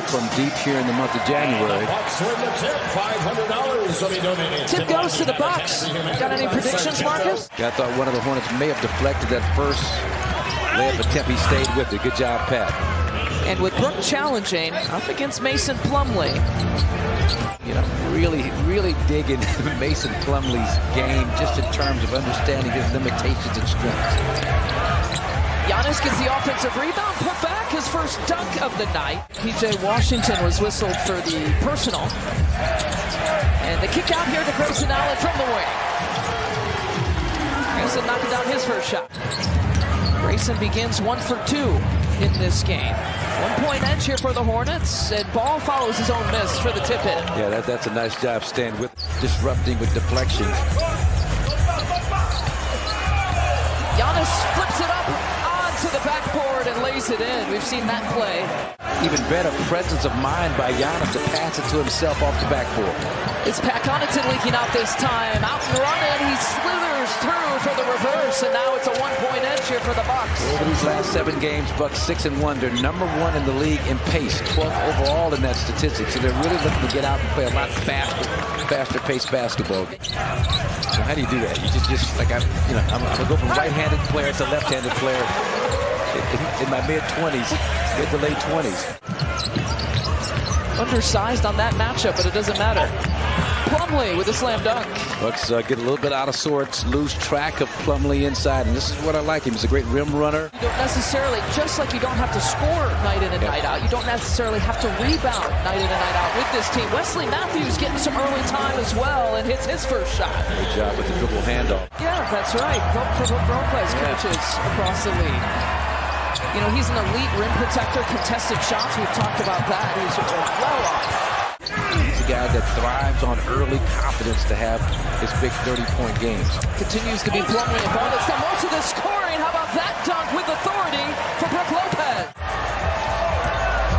from deep here in the month of January. Tip goes to the Bucks. Got any predictions, Marcus? I thought one of the Hornets may have deflected that first layup attempt. He stayed with it. Good job, Pat. And with Brook challenging up against Mason Plumlee. You know, really digging Mason Plumlee's game just in terms of understanding his limitations and strengths. Giannis gets the offensive rebound, put back his first dunk of the night. P.J. Washington was whistled for the personal. And the kick out here to Grayson Allen from the wing. Grayson knocking down his first shot. Grayson begins 1 for 2 in this game. 1-point edge here for the Hornets, and Ball follows his own miss for the tip in. Yeah, that's a nice job staying with, disrupting with deflection. Giannis flips it up onto the backboard and lays it in. We've seen that play. Even better presence of mind by Giannis to pass it to himself off the backboard. It's Pat Connaughton leaking out this time. Out and running, he slithers through for the reverse, and now it's a 1-point edge here for the Bucks. Over these last 7 games, Bucks 6-1. They're #1 in the league in pace, 12th overall in that statistic. So they're really looking to get out and play a lot faster paced basketball. So how do you do that? You just like I'm gonna go from right-handed player to left-handed player in my mid-20s, mid to late 20s. Undersized on that matchup, but it doesn't matter. Plumlee with a slam dunk. Bucks get a little bit out of sorts, lose track of Plumlee inside, and this is what I like him. He's a great rim runner. You don't necessarily, just like you don't have to score night in and night out, you don't necessarily have to rebound night in and night out with this team. Wesley Matthews getting some early time as well and hits his first shot. Good job with the dribble handoff. Yeah, that's right. Vote for role plays coaches across the league. You know, he's an elite rim protector, contested shots. We've talked about that. He's well off. He's a guy that thrives on early confidence to have his big 30-point games. Continues to be Plumlee involved. It's the most of the scoring. How about that dunk with authority for Brook Lopez?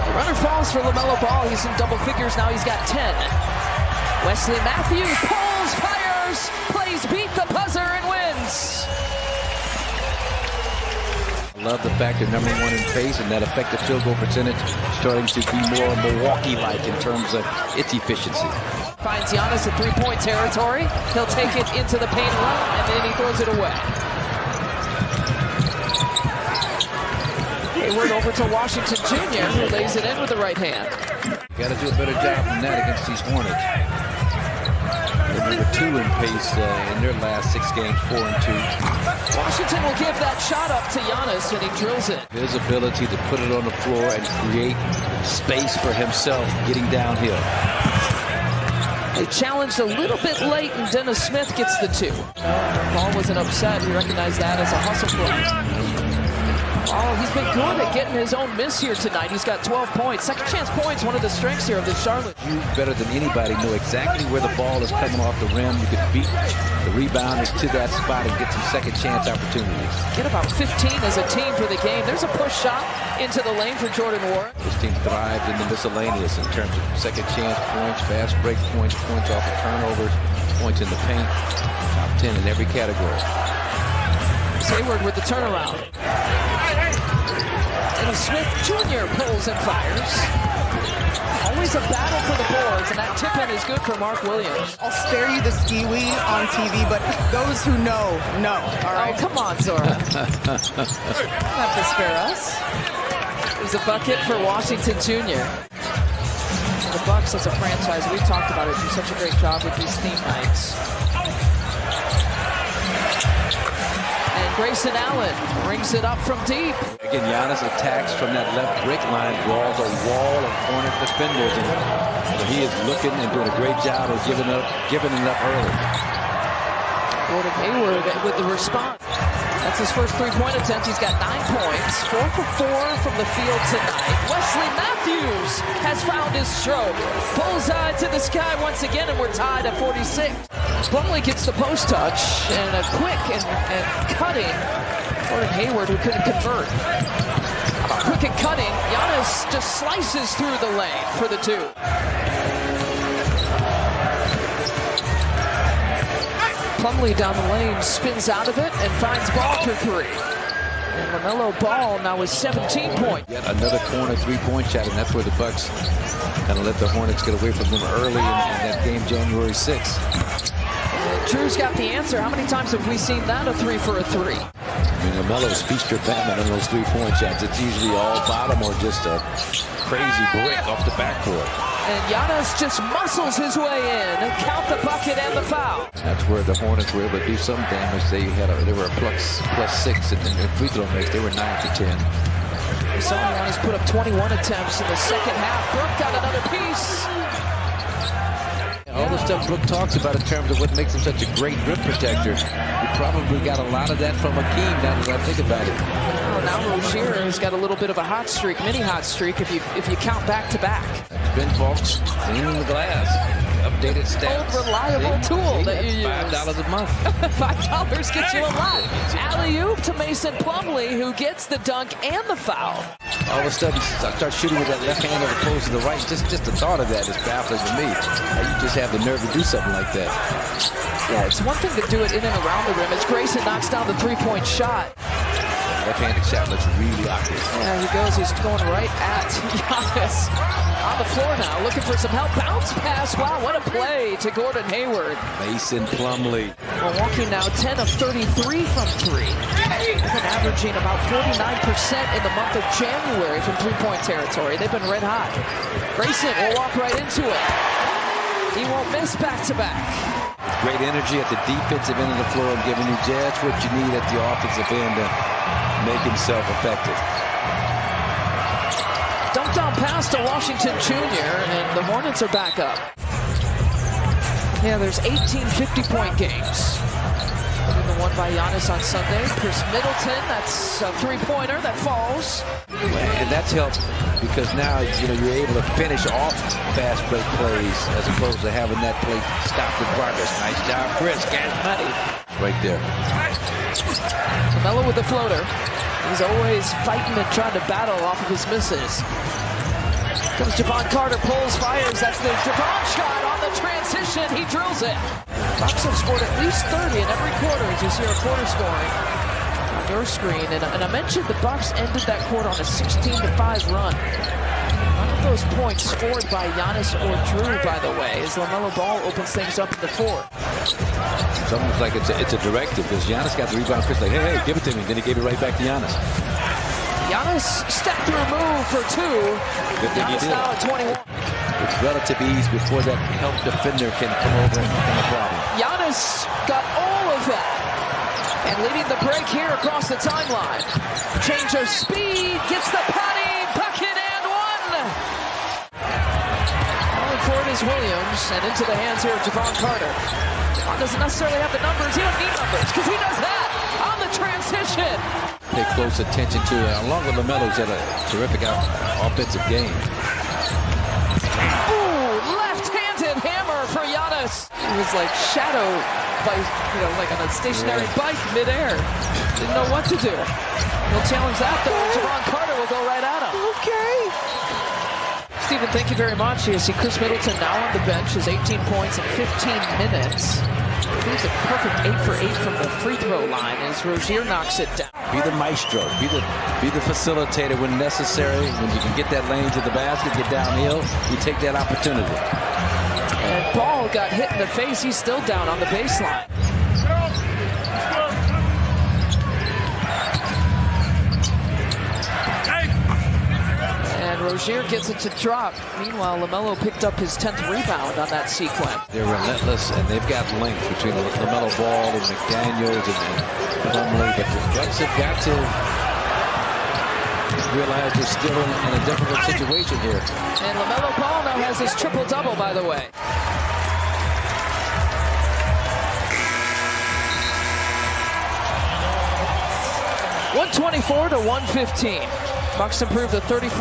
The runner falls for LaMelo Ball. He's in double figures now. He's got 10. Wesley Matthews pulls, fires, plays beat the buzzer and wins. I love the fact they're #1 in pace, and that effective field goal percentage starting to be more Milwaukee-like in terms of its efficiency. Finds Giannis at 3-point territory. He'll take it into the paint run, and then he throws it away. Hayward over to Washington Jr., who lays it in with the right hand. Got to do a better job than that against these Hornets. They're #2 in pace in their last 6 games, 4-2. Washington will give that shot up to Giannis, and he drills it. His ability to put it on the floor and create space for himself getting downhill. They challenged a little bit late, and Dennis Smith gets the 2. Ball wasn't upset. He recognized that as a hustle play. Oh, he's been good at getting his own miss here tonight. He's got 12 points. Second chance points, one of the strengths here of this Charlotte. You better than anybody know exactly where the ball is coming off the rim. You could beat the rebounders to that spot and get some second chance opportunities. Get about 15 as a team for the game. There's a push shot into the lane for Jordan Ward. This team thrives in the miscellaneous in terms of second chance points, fast break points, points off of turnovers, points in the paint. Top 10 in every category. Hayward with the turnaround. And Smith Jr. pulls and fires. Always a battle for the boards, and that tip-in is good for Mark Williams. I'll spare you the ski-weed on TV, but those who know. All right? Oh, come on, Zora. Have to spare us. There's a bucket for Washington Jr. The Bucks as a franchise, we talked about it, do such a great job with these theme nights. And Grayson Allen brings it up from deep. Again, Giannis attacks from that left break line, draws a wall of Hornet defenders, and he is looking and doing a great job of giving it up early. Gordon Hayward with the response. That's his first 3-point attempt. He's got 9 points, 4 for 4 from the field tonight. Wesley Matthews has found his stroke. Bullseye to the sky once again, and we're tied at 46. Plumlee gets the post touch, and a quick and cutting Gordon Hayward, who couldn't convert. How about quick and cutting? Giannis just slices through the lane for the 2. Plumlee down the lane, spins out of it, and finds Ball for 3. And LaMelo Ball now with 17 points. Yet another corner three-point shot, and that's where the Bucks kind of let the Hornets get away from them early in that game, January 6th. Drew's got the answer. How many times have we seen that, a 3 for a 3? I mean, LaMelo's feast or famine on those three-point shots. It's usually all bottom or just a crazy brick off the backboard. And Giannis just muscles his way in and count the bucket and the foul. That's where the Hornets were able to do some damage. They were a plus 6 in their free throw mix. They were 9 for 10. We saw Giannis put up 21 attempts in the second half. Brooke got another piece. All the stuff Brooke talks about in terms of what makes him such a great rim protector, he probably got a lot of that from Akeem, now that I think about it. Well, now Rozier has got a little bit of a hot streak, mini hot streak, if you count back-to-back. Ben Falks cleaning the glass. Updated stats. Old reliable tool that you use. $5 a month. $5 gets you a lot. Alley-oop to Mason Plumlee, who gets the dunk and the foul. All of a sudden, start shooting with that left hand as opposed to the right. Just the thought of that is baffling to me. You just have the nerve to do something like that. Yeah, it's one thing to do it in and around the rim. As Grayson knocks down the three-point shot. Left-handed shot looks really awkward. Yeah, he goes. He's going right at Giannis. On the floor now, looking for some help. Bounce pass. Wow, what a play to Gordon Hayward. Mason Plumlee. Milwaukee now 10 of 33 from three. They've been averaging about 49% in the month of January from three-point territory. They've been red hot. Grayson will walk right into it. He won't miss back-to-back. Great energy at the defensive end of the floor and giving you just what you need at the offensive end to make himself effective. Dumped down pass to Washington Jr., and the Hornets are back up. Yeah, there's 18 50-point games. The one by Giannis on Sunday. Chris Middleton, that's a three-pointer that falls. And that's helped because now you're able to finish off fast break plays as opposed to having that play stop the progress. Nice job, Chris. Gas money. Right there. LaMelo with the floater. He's always fighting and trying to battle off of his misses. Comes Javon Carter, pulls, fires. That's the Javon shot on the transition. He drills it. Bucks have scored at least 30 in every quarter, as you see our quarter scoring on your screen. And I mentioned the Bucks ended that quarter on a 16-5 run. None of those points scored by Giannis or Drew, by the way, as LaMelo Ball opens things up in the fourth. It's almost like it's a directive because Giannis got the rebound. Chris like, hey, give it to me. Then he gave it right back to Giannis. Giannis stepped through move for two. Good thing he Giannis did. now at 21. With relative ease before that help defender can come over and become a problem. Giannis got all of that. And leading the break here across the timeline. Change of speed, gets the patty, bucket and one. Calling for it is Williams, and into the hands here of Javon Carter. Javon doesn't necessarily have the numbers. He don't need numbers because he does that on the transition. Pay close attention to it. Along with LaMelo's had a terrific offensive game. Ooh, left-handed hammer for Giannis. He was like shadowed by, like on a stationary bike midair. Didn't know what to do. He'll challenge that though. Javon Carter will go right at him. Okay. Stephen, thank you very much. You see Chris Middleton now on the bench, has 18 points in 15 minutes. He's a perfect 8 for 8 from the free throw line as Rozier knocks it down. Be the maestro. Be the facilitator when necessary. When you can get that lane to the basket, get downhill, you take that opportunity. And Ball got hit in the face. He's still down on the baseline. And Rozier gets it to drop. Meanwhile, LaMelo picked up his 10th rebound on that sequence. They're relentless, and they've got length between LaMelo Ball and McDaniels and Plumlee. But the Bucks have got to realize they're still in a difficult situation here. And LaMelo Ball now has his triple-double, by the way. .124 to 115. Bucks improved to 34.